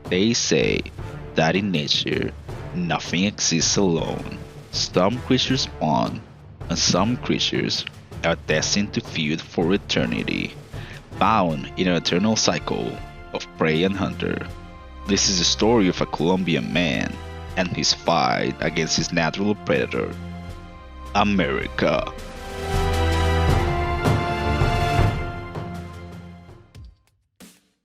They say that in nature, nothing exists alone. Some creatures bond, and some creatures are destined to feud for eternity, bound in an eternal cycle of prey and hunter. This is the story of a Colombian man and his fight against his natural predator, America.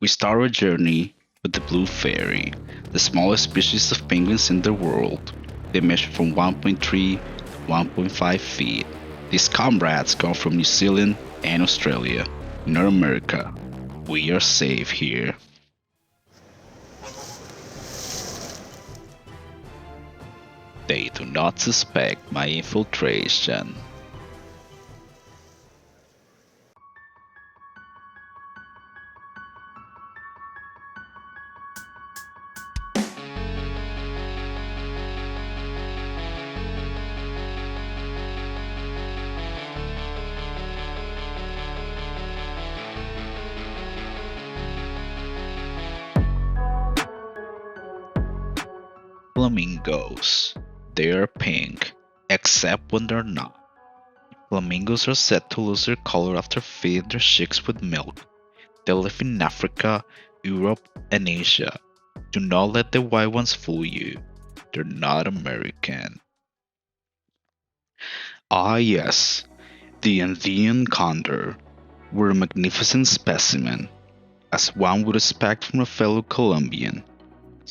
We start our journey with the blue fairy, the smallest species of penguins in the world. They measure from 1.3 to 1.5 feet. These comrades come from New Zealand and Australia. In North America, we are safe here. They do not suspect my infiltration. Flamingos. They are pink, except when they're not. Flamingos are said to lose their color after feeding their chicks with milk. They live in Africa, Europe, and Asia. Do not let the white ones fool you. They're not American. Ah yes, the Andean condor. We're a magnificent specimen, as one would expect from a fellow Colombian.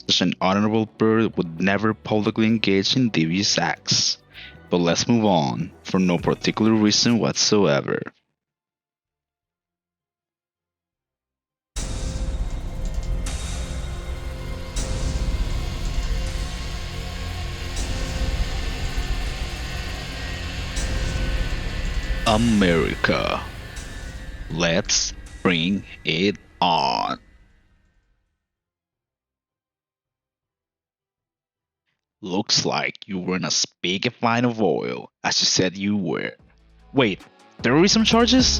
Such an honorable bird would never publicly engage in devious acts. But let's move on, for no particular reason whatsoever. America. Let's bring it on. Looks like you were in as big a fine of oil as you said you were. Wait, terrorism charges?